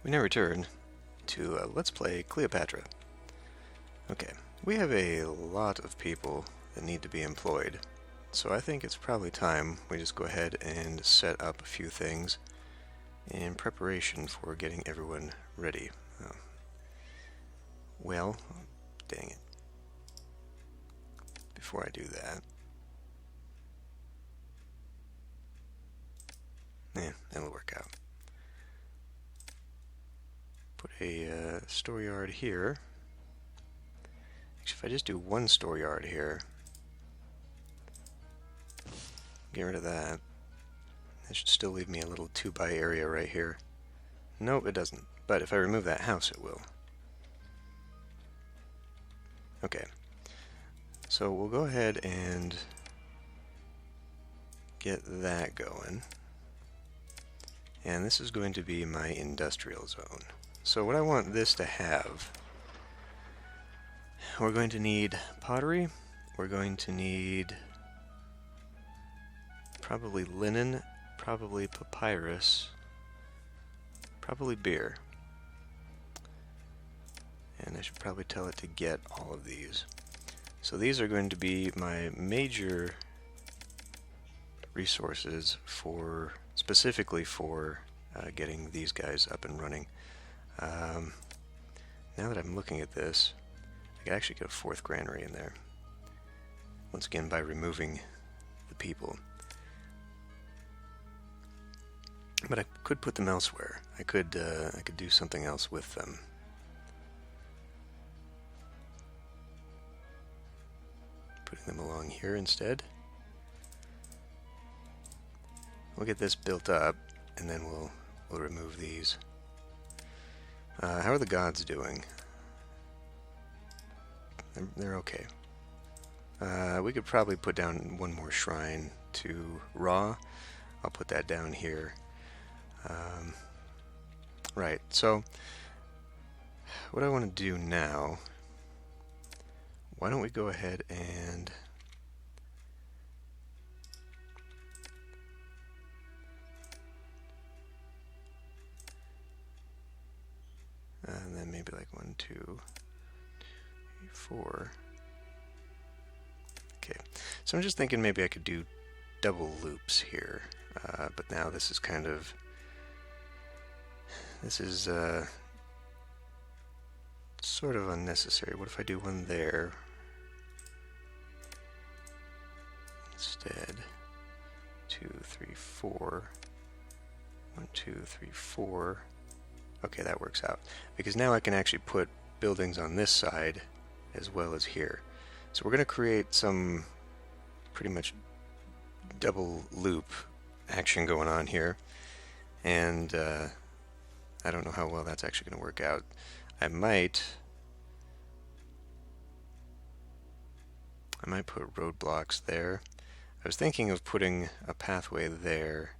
We now return to Let's Play Cleopatra. Okay, we have a lot of people that need to be employed, so I think it's probably time we just go ahead and set up a few things in preparation for getting everyone ready. Oh. Well, dang it. Before I do that, that'll work out. Put a store yard here. Actually, if I just do one store yard here, get rid of that. That should still leave me a little 2x area right here. Nope, it doesn't. But if I remove that house, it will. Okay. So we'll go ahead and get that going. And this is going to be my industrial zone. So what I want this to have, we're going to need pottery, we're going to need probably linen, probably papyrus, probably beer. And I should probably tell it to get all of these. So these are going to be my major resources for, specifically for getting these guys up and running. Now that I'm looking at this, I could actually get a fourth granary in there. Once again, by removing the people. But I could put them elsewhere. I could do something else with them. Putting them along here instead. We'll get this built up, and then we'll remove these. How are the gods doing? They're okay. We could probably put down one more shrine to Ra. I'll put that down here. Right, so what I want to do now, why don't we go ahead and then maybe like 1, 2, 3, 4. Okay, so I'm just thinking maybe I could do double loops here, but now this is kind of, sort of unnecessary. What if I do one there instead? 2, 3, 4. 1, 2, 3, 4. Okay, that works out. Because now I can actually put buildings on this side as well as here. So we're going to create some pretty much double loop action going on here. And I don't know how well that's actually going to work out. I might put roadblocks there. I was thinking of putting a pathway there.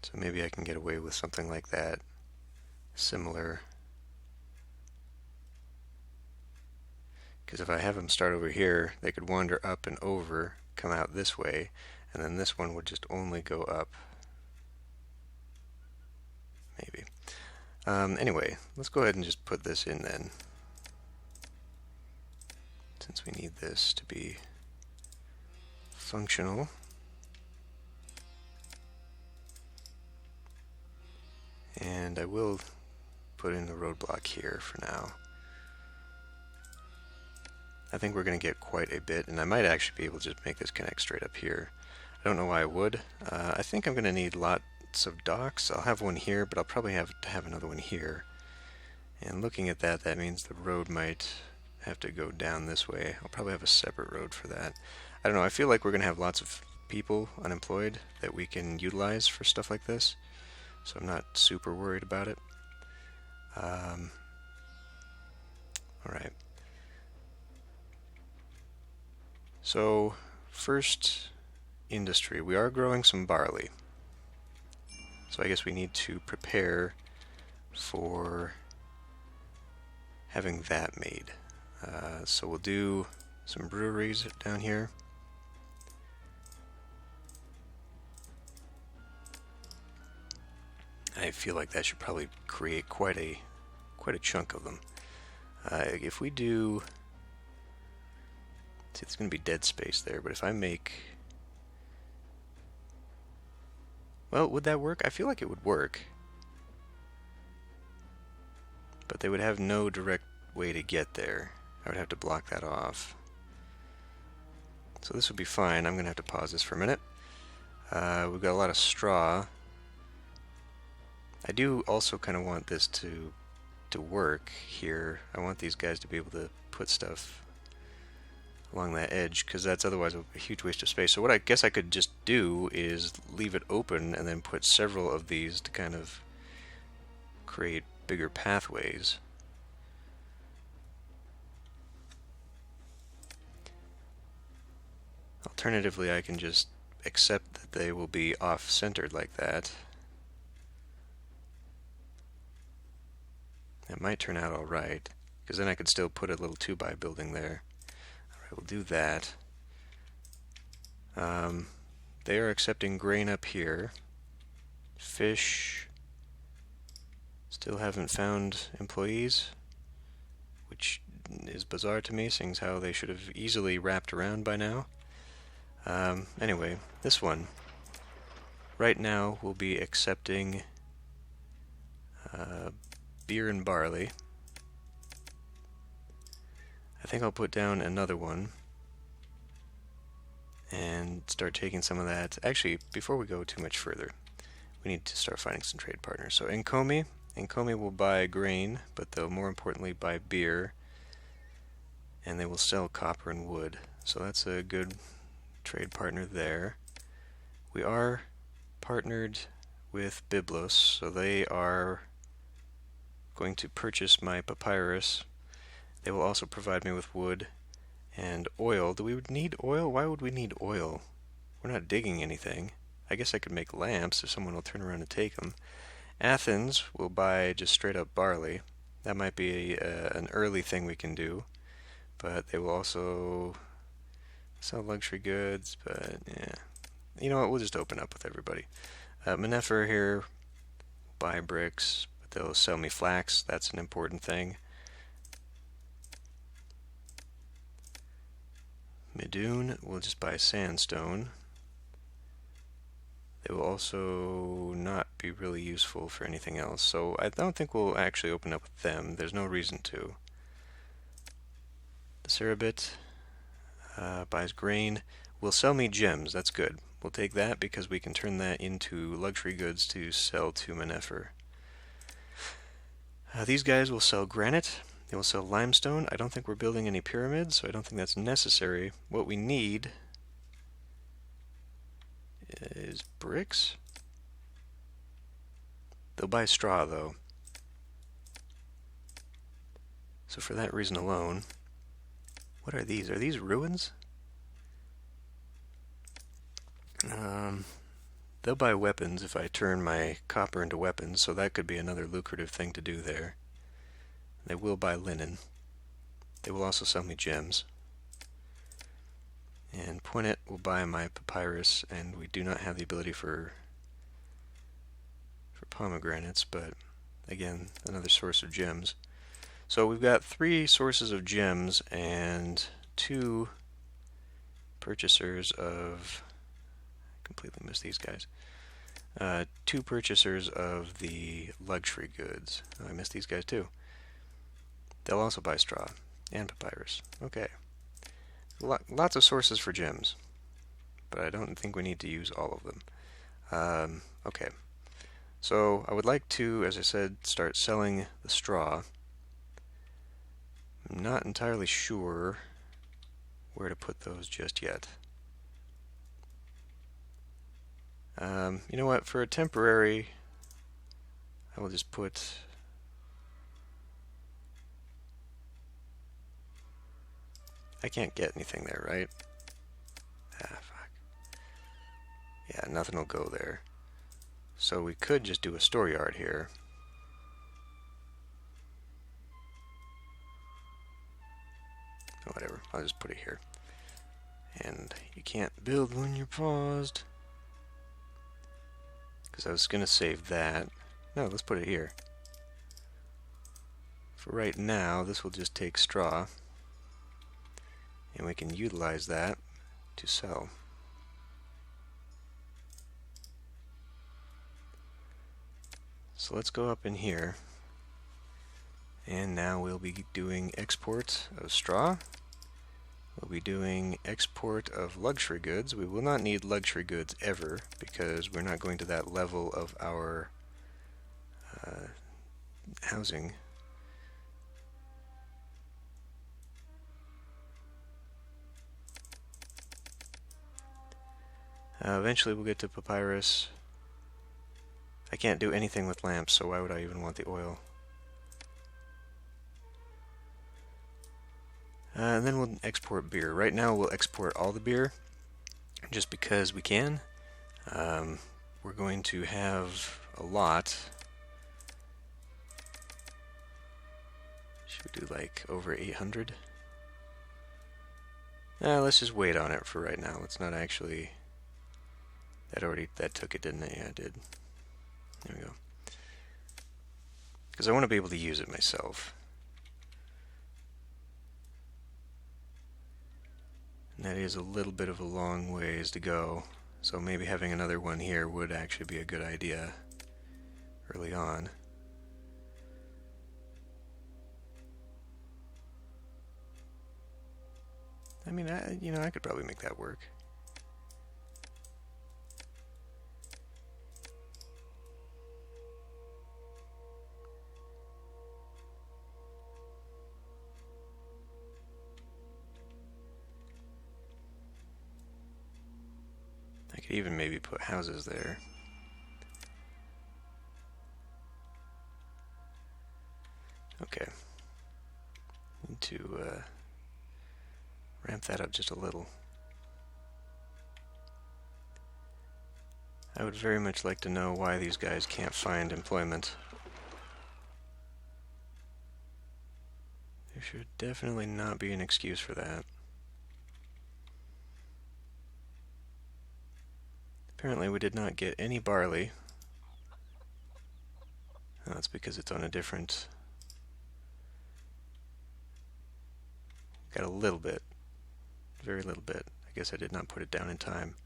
So maybe I can get away with something like that. Similar. Because if I have them start over here, they could wander up and over, come out this way, and then this one would just only go up. Maybe. Anyway, let's go ahead and just put this in then. Since we need this to be functional. And I will put in the roadblock here for now. I think we're going to get quite a bit, and I might actually be able to just make this connect straight up here. I don't know why I would. I think I'm going to need lots of docks. I'll have one here, but I'll probably have to have another one here. And looking at that, that means the road might have to go down this way. I'll probably have a separate road for that. I don't know, I feel like we're going to have lots of people unemployed that we can utilize for stuff like this. So I'm not super worried about it. Alright. So, first industry. We are growing some barley. So I guess we need to prepare for having that made. So we'll do some breweries down here. I feel like that should probably create quite a chunk of them. If we do, see, it's going to be dead space there, but if I make, well, would that work? I feel like it would work, but they would have no direct way to get there. I would have to block that off. So this would be fine. I'm going to have to pause this for a minute. We've got a lot of straw. I do also kind of want this to work here. I want these guys to be able to put stuff along that edge, because that's otherwise a huge waste of space. So what I guess I could just do is leave it open and then put several of these to kind of create bigger pathways. Alternatively, I can just accept that they will be off-centered like that. It might turn out alright, because then I could still put a little 2x building there. Alright, we'll do that. They are accepting grain up here. Fish still haven't found employees, which is bizarre to me, seeing as how they should have easily wrapped around by now. Anyway, this one right now will be accepting beer and barley. I think I'll put down another one and start taking some of that. Actually, before we go too much further, we need to start finding some trade partners. So Nkomi will buy grain, but they'll more importantly buy beer, and they will sell copper and wood. So that's a good trade partner there. We are partnered with Byblos, so they are going to purchase my papyrus. They will also provide me with wood and oil. Do we need oil? Why would we need oil? We're not digging anything. I guess I could make lamps if someone will turn around and take them. Athens will buy just straight up barley. That might be an early thing we can do, but they will also sell luxury goods, but yeah. You know what, we'll just open up with everybody. Menefer here, buy bricks, but they'll sell me flax. That's an important thing. Midun will just buy sandstone. They will also not be really useful for anything else, so I don't think we'll actually open up with them. There's no reason to. The Cerebit buys grain. Will sell me gems. That's good. We'll take that because we can turn that into luxury goods to sell to Menefer. These guys will sell granite. They will sell limestone. I don't think we're building any pyramids, so I don't think that's necessary. What we need is bricks. They'll buy straw, though. So for that reason alone, what are these? Are these ruins? They'll buy weapons if I turn my copper into weapons, so that could be another lucrative thing to do there. They will buy linen. They will also sell me gems. And Poinet will buy my papyrus, and we do not have the ability for pomegranates, but again, another source of gems. So we've got 3 sources of gems and 2 purchasers of... completely missed these guys. 2 purchasers of the luxury goods. Oh, I missed these guys too. They'll also buy straw and papyrus. Okay. Lots of sources for gems, but I don't think we need to use all of them. Okay. So I would like to, as I said, start selling the straw. I'm not entirely sure where to put those just yet. You know what, for a temporary, I will just put... I can't get anything there, right? Ah, fuck. Yeah, nothing will go there. So we could just do a store yard here. Whatever, I'll just put it here. And you can't build when you're paused. Because I was going to save that. No, let's put it here. For right now, this will just take straw, and we can utilize that to sell. So let's go up in here, and now we'll be doing export of straw. We'll be doing export of luxury goods. We will not need luxury goods ever, because we're not going to that level of our housing. Eventually we'll get to papyrus. I can't do anything with lamps, so why would I even want the oil? And then we'll export beer. Right now we'll export all the beer, just because we can. We're going to have a lot. Should we do like over 800? Let's just wait on it for right now. Let's not actually... That took it, didn't it? Yeah, it did. There we go. Because I want to be able to use it myself. And that is a little bit of a long ways to go. So maybe having another one here would actually be a good idea early on. I mean, I could probably make that work. I could even maybe put houses there. Okay. Need to ramp that up just a little. I would very much like to know why these guys can't find employment. There should definitely not be an excuse for that. Apparently we did not get any barley. That's because it's on a different... Got a little bit. Very little bit. I guess I did not put it down in time.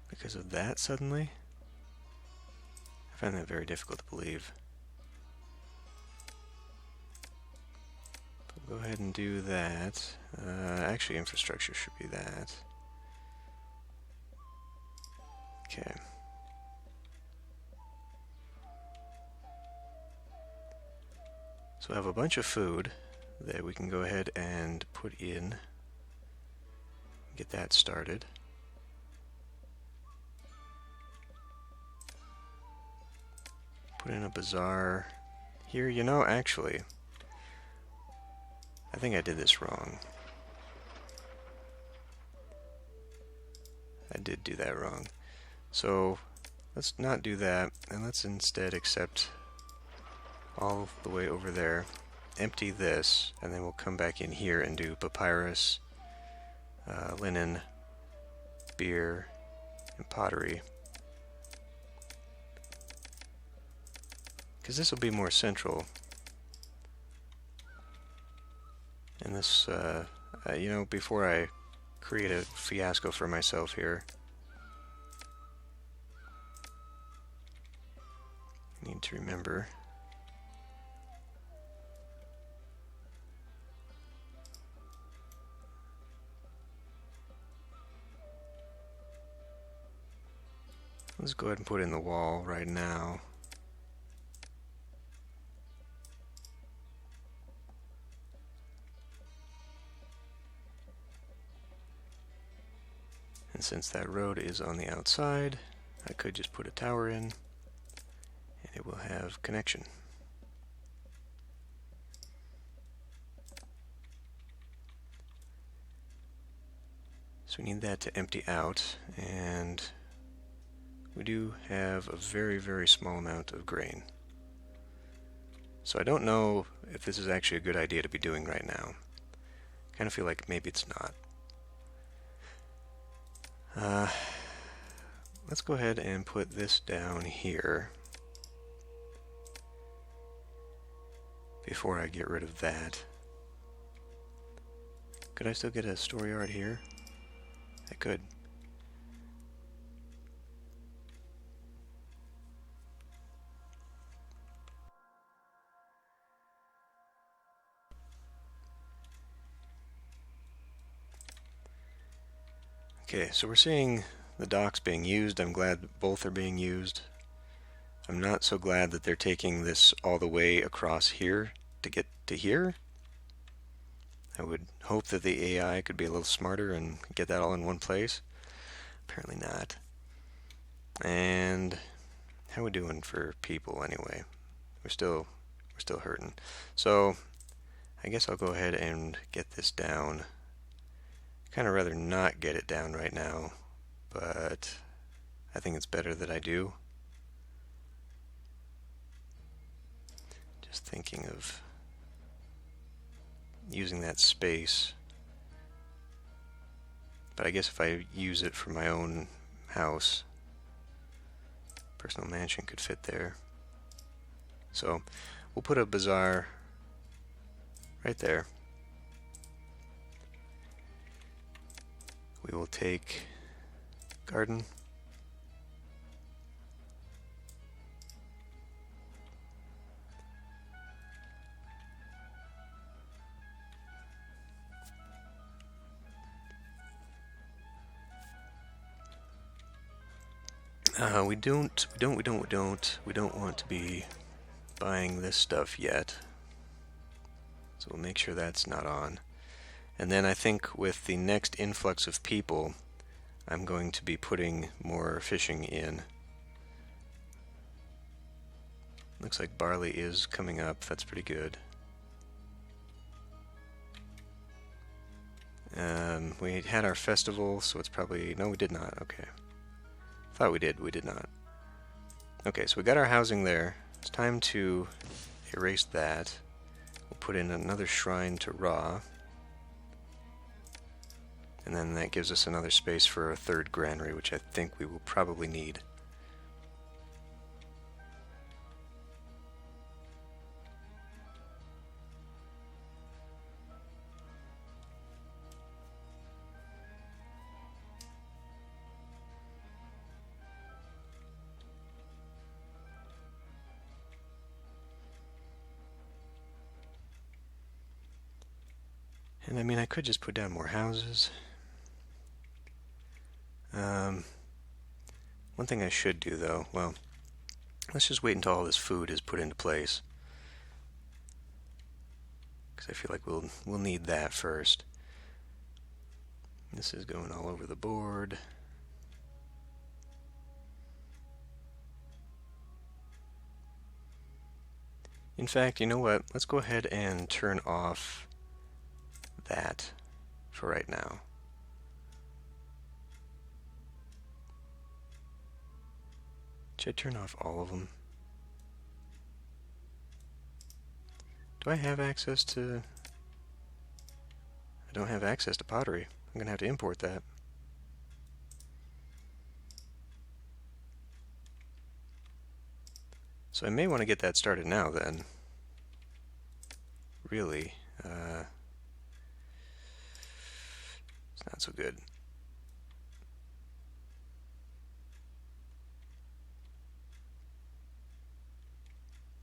Because of that, suddenly? I find that very difficult to believe. But go ahead and do that. Actually, infrastructure should be that. Okay. So I have a bunch of food that we can go ahead and put in. Get that started. Put in a bazaar here. You know, actually, I think I did this wrong. I did do that wrong. So let's not do that, and let's instead accept all the way over there. Empty this, and then we'll come back in here and do papyrus, linen, beer, and pottery. Because this will be more central. And this, you know, before I create a fiasco for myself here, I need to remember. Let's go ahead and put in the wall right now. And since that road is on the outside, I could just put a tower in, and it will have connection. So we need that to empty out, and we do have a very, very small amount of grain. So I don't know if this is actually a good idea to be doing right now. I kind of feel like maybe it's not. Let's go ahead and put this down here before I get rid of that. Could I still get a store yard here? I could. Okay, so we're seeing the docks being used. I'm glad that both are being used. I'm not so glad that they're taking this all the way across here to get to here. I would hope that the AI could be a little smarter and get that all in one place. Apparently not. And how are we doing for people anyway? We're still hurting. So I guess I'll go ahead and get this down. Kind of rather not get it down right now, but I think it's better that I do. Just thinking of using that space. But I guess if I use it for my own house, personal mansion could fit there. So we'll put a bazaar right there. We will take garden. We don't want to be buying this stuff yet. So we'll make sure that's not on. And then I think with the next influx of people, I'm going to be putting more fishing in. Looks like barley is coming up. That's pretty good. We had our festival, so it's probably... No, we did not. Okay. Thought we did. We did not. Okay, so we got our housing there. It's time to erase that. We'll put in another shrine to Ra. And then that gives us another space for a third granary, which I think we will probably need. And I mean, I could just put down more houses. One thing I should do, though, well, let's just wait until all this food is put into place. Because I feel like we'll need that first. This is going all over the board. In fact, you know what? Let's go ahead and turn off that for right now. Should I turn off all of them? Do I have access to... I don't have access to pottery. I'm going to have to import that. So I may want to get that started now then. Really. It's not so good.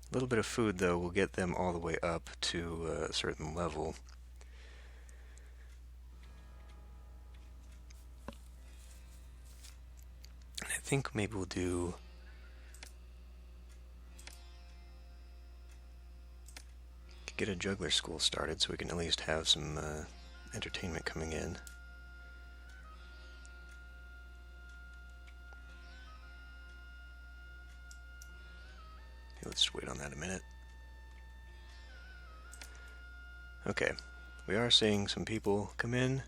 A little bit of food, though, will get them all the way up to a certain level. And I think maybe we'll do... get a juggler school started so we can at least have some entertainment coming in. Let's wait on that a minute. Okay, we are seeing some people come in.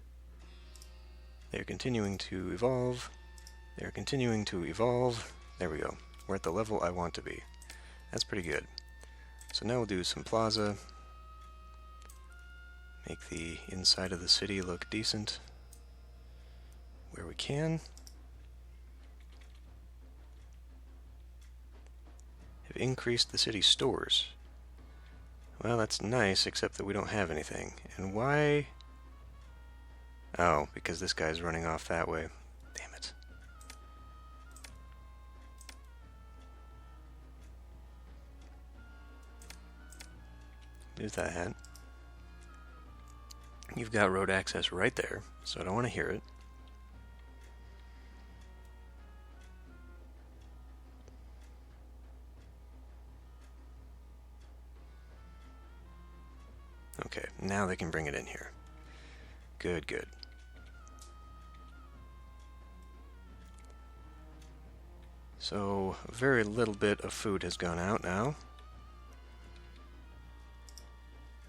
They're continuing to evolve. They're continuing to evolve. There we go. We're at the level I want to be. That's pretty good. So now we'll do some Plaza. Make the inside of the city look decent where we can. Have increased the city stores. Well, that's nice, except that we don't have anything. And why? Oh, because this guy's running off that way. Damn it. There's that. You've got road access right there, so I don't want to hear it. Okay, now they can bring it in here. Good, good. So, very little bit of food has gone out now.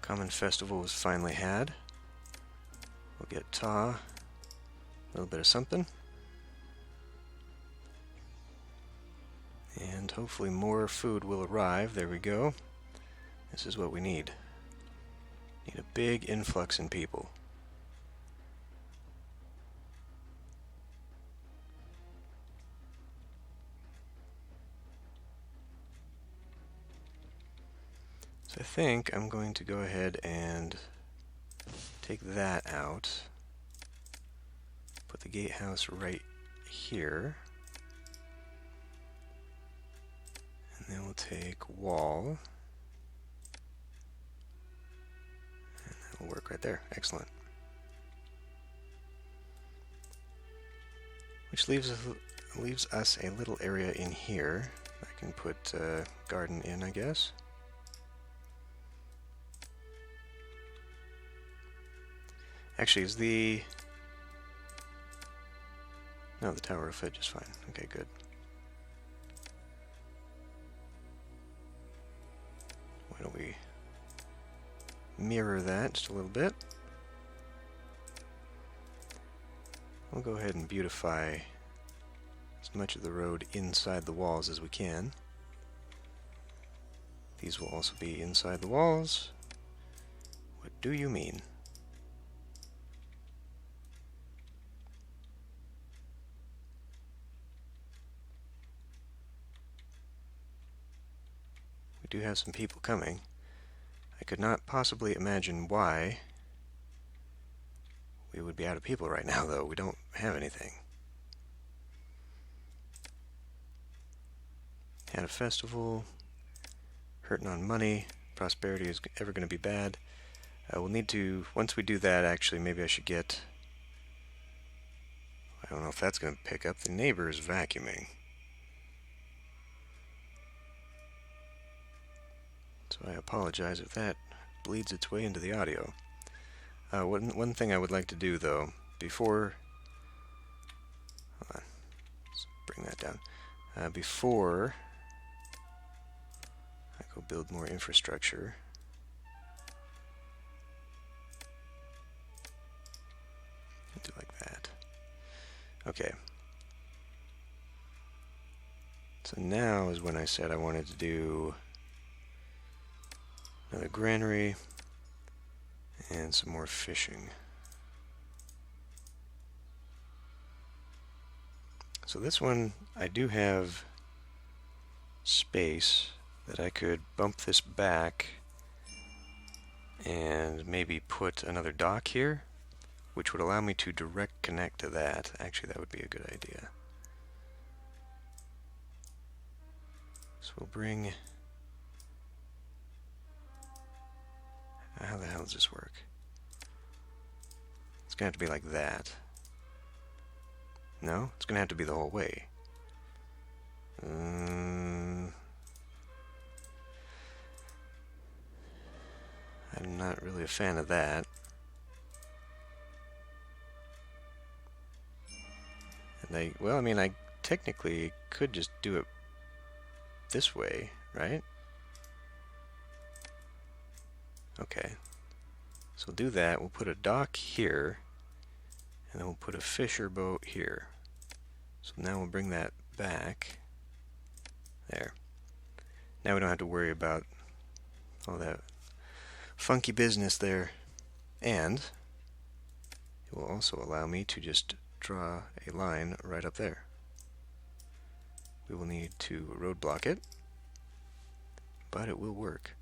Common Festival was finally had. We'll get Ta, a little bit of something. And hopefully more food will arrive. There we go. This is what we need. Need a big influx in people. So I think I'm going to go ahead and take that out. Put the gatehouse right here. And then we'll take wall. And that will work right there. Excellent. Which leaves us a little area in here. I can put garden in, I guess. Actually, is the... No, the tower will fit just fine. Okay, good. Why don't we mirror that just a little bit? We'll go ahead and beautify as much of the road inside the walls as we can. These will also be inside the walls. What do you mean? We do have some people coming. I could not possibly imagine why we would be out of people right now, though. We don't have anything. Had a festival, hurting on money, prosperity is ever going to be bad. We'll need to, once we do that, actually, maybe I should get, I don't know if that's going to pick up. The neighbor is vacuuming. So I apologize if that bleeds its way into the audio. One thing I would like to do, though, before... Hold on. Let's bring that down. Before I go build more infrastructure, do like that. Okay. So now is when I said I wanted to do another granary and some more fishing. So this one, I do have space that I could bump this back and maybe put another dock here, which would allow me to direct connect to that. Actually, that would be a good idea. So we'll bring... How the hell does this work? It's going to have to be like that. No? It's going to have to be the whole way. I'm not really a fan of that. And well, I mean, I technically could just do it this way, right? Okay. So we'll do that. We'll put a dock here, and then we'll put a fisher boat here. So now we'll bring that back. There. Now we don't have to worry about all that funky business there. And it will also allow me to just draw a line right up there. We will need to roadblock it, but it will work.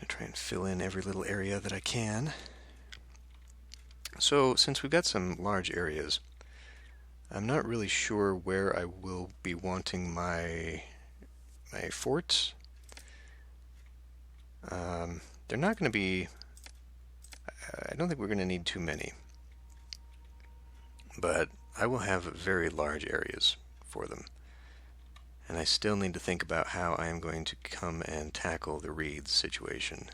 Try and fill in every little area that I can. So, since we've got some large areas, I'm not really sure where I will be wanting my forts. They're not going to be... I don't think we're going to need too many. But I will have very large areas for them. And I still need to think about how I am going to come and tackle the reeds situation,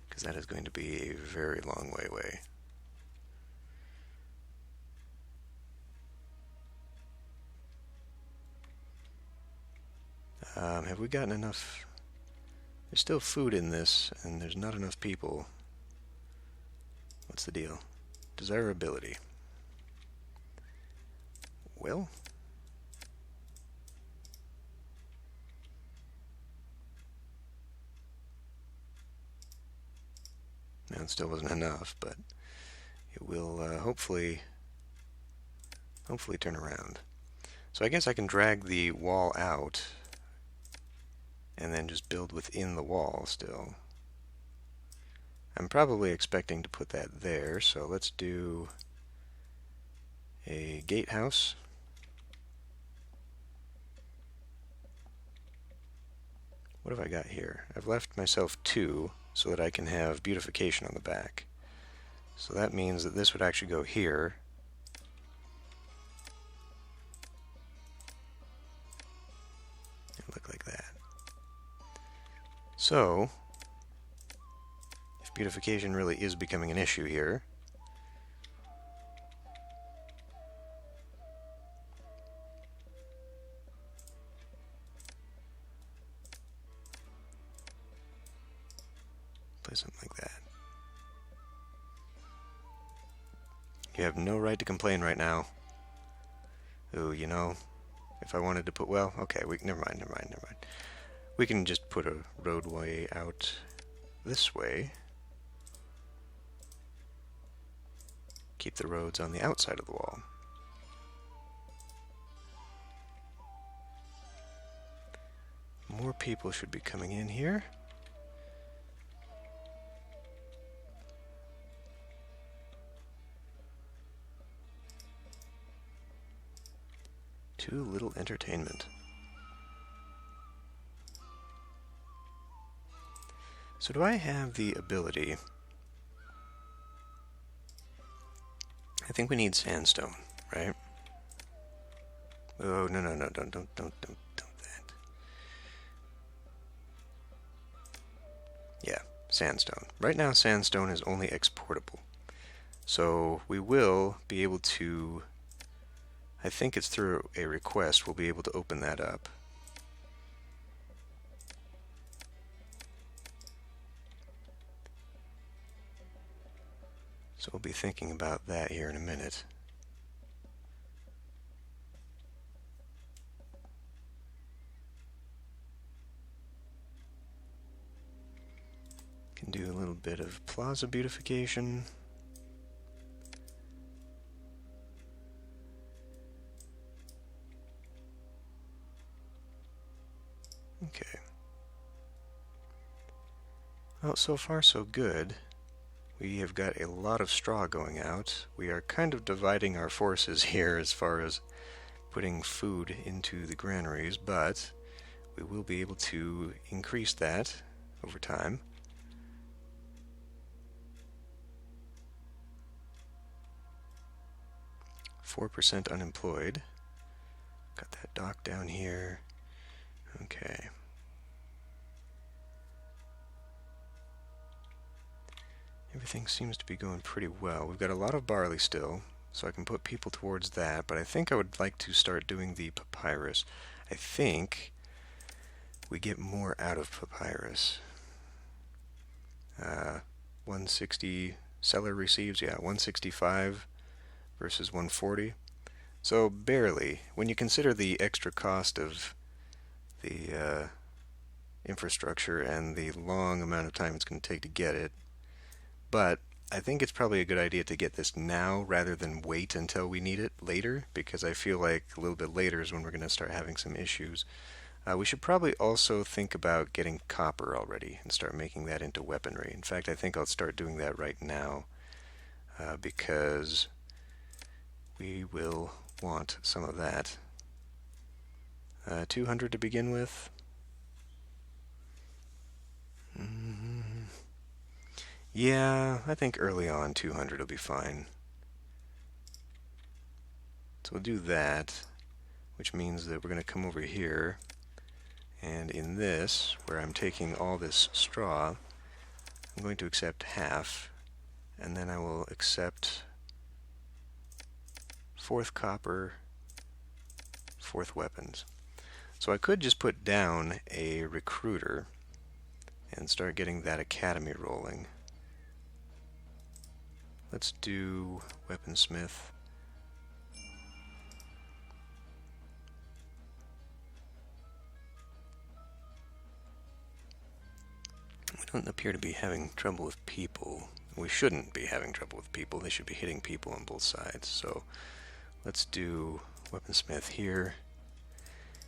because that is going to be a very long way away. Have we gotten enough? There's still food in this, and there's not enough people. What's the deal? Desirability. Well... Now, it still wasn't enough, but it will hopefully turn around. So I guess I can drag the wall out and then just build within the wall still. I'm probably expecting to put that there, so let's do a gatehouse. What have I got here? I've left myself 2 so that I can have beautification on the back. So that means that this would actually go here. It'll look like that. So, if beautification really is becoming an issue here, play something like that. You have no right to complain right now. Ooh, you know, if I wanted to put, well, okay, never mind. We can just put a roadway out this way. Keep the roads on the outside of the wall. More people should be coming in here. Too little entertainment. So do I have the ability? I think we need sandstone, right? Oh, no, don't that. Yeah, sandstone. Right now, sandstone is only exportable. So we will be able to, I think it's through a request, we'll be able to open that up. So we'll be thinking about that here in a minute. Can do a little bit of Plaza beautification. Okay. Well, so far so good. We have got a lot of straw going out. We are kind of dividing our forces here as far as putting food into the granaries, but we will be able to increase that over time. %4 unemployed. Got that dock down here. Okay. Everything seems to be going pretty well. We've got a lot of barley still, So I can put people towards that, but I think I would like to start doing the papyrus. I think we get more out of papyrus. 160 seller receives, yeah, 165 versus 140. So barely. When you consider the extra cost of the infrastructure and the long amount of time it's going to take to get it. But I think it's probably a good idea to get this now rather than wait until we need it later, because I feel like a little bit later is when we're going to start having some issues. We should probably also think about getting copper already and start making that into weaponry. In fact, I think I'll start doing that right now because we will want some of that. 200 to begin with. Yeah, I think early on 200 will be fine. So we'll do that, which means that we're going to come over here, and in this, where I'm taking all this straw, I'm going to accept half, and then I will accept fourth copper, fourth weapons. So I could just put down a recruiter and start getting that academy rolling. Let's do weaponsmith. We don't appear to be having trouble with people. We shouldn't be having trouble with people. They should be hitting people on both sides. So let's do weaponsmith here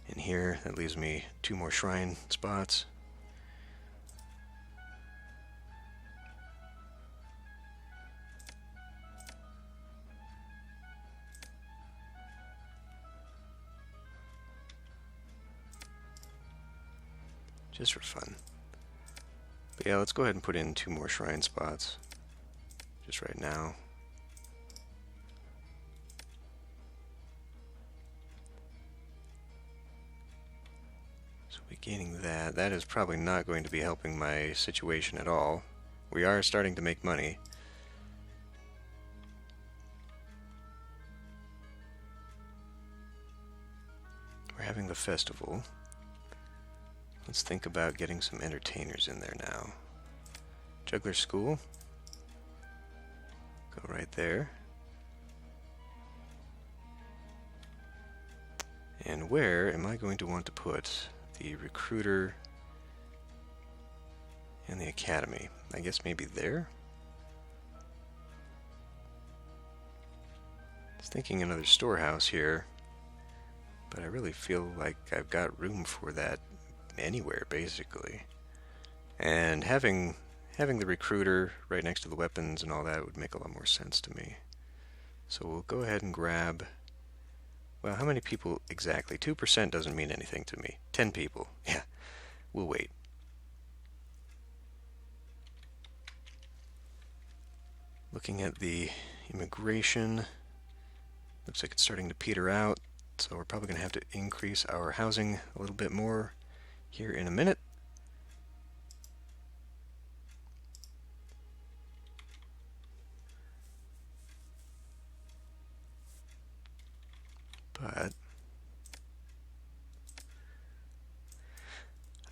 and here. That leaves me 2 more shrine spots. Just for fun. But yeah, let's go ahead and put in 2 more shrine spots. Just right now. So we're gaining that. That is probably not going to be helping my situation at all. We are starting to make money. We're having the festival. Let's think about getting some entertainers in there now. Juggler School. Go right there. And where am I going to want to put the recruiter and the academy? I guess maybe there? I was thinking another storehouse here, but I really feel like I've got room for that anywhere, basically. And having the recruiter right next to the weapons and all that would make a lot more sense to me. So we'll go ahead and grab... Well, how many people exactly? 2% doesn't mean anything to me. 10 people. Yeah, we'll wait. Looking at the immigration, looks like it's starting to peter out, so we're probably going to have to increase our housing a little bit more here in a minute. But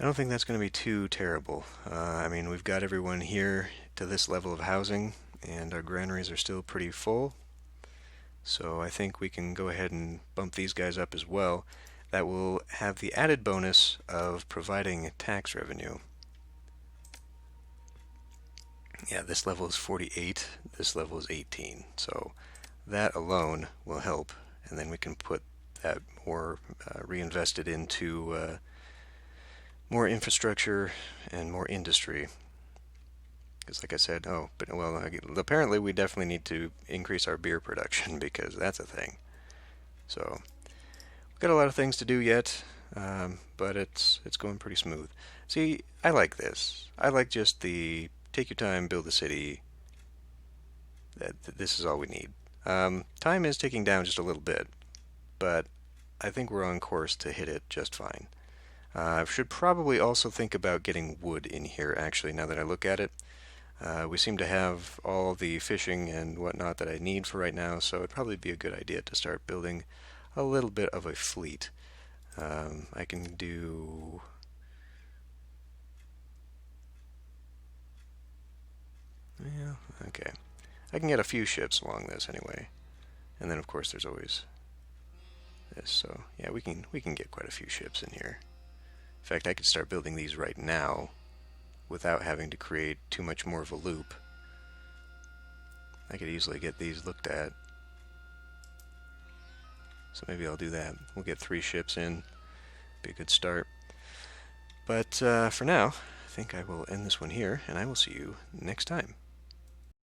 I don't think that's going to be too terrible. I mean, we've got everyone here to this level of housing, and our granaries are still pretty full. So I think we can go ahead and bump these guys up as well. That will have the added bonus of providing tax revenue. Yeah, this level is 48, this level is 18. So that alone will help, and then we can put that more reinvested into more infrastructure and more industry. Because like I said, apparently we definitely need to increase our beer production because that's a thing. So we've got a lot of things to do yet, but it's going pretty smooth. See, I like this. I like just the take your time, build a city. This is all we need. Time is ticking down just a little bit, but I think we're on course to hit it just fine. I should probably also think about getting wood in here, actually, now that I look at it. We seem to have all the fishing and whatnot that I need for right now, so it'd probably be a good idea to start building a little bit of a fleet. I can do... Yeah, okay. I can get a few ships along this anyway. And then of course there's always this, so yeah, we can get quite a few ships in here. In fact, I could start building these right now without having to create too much more of a loop. I could easily get these looked at. So maybe I'll do that. We'll get 3 ships in. Be a good start. But for now, I think I will end this one here, and I will see you next time.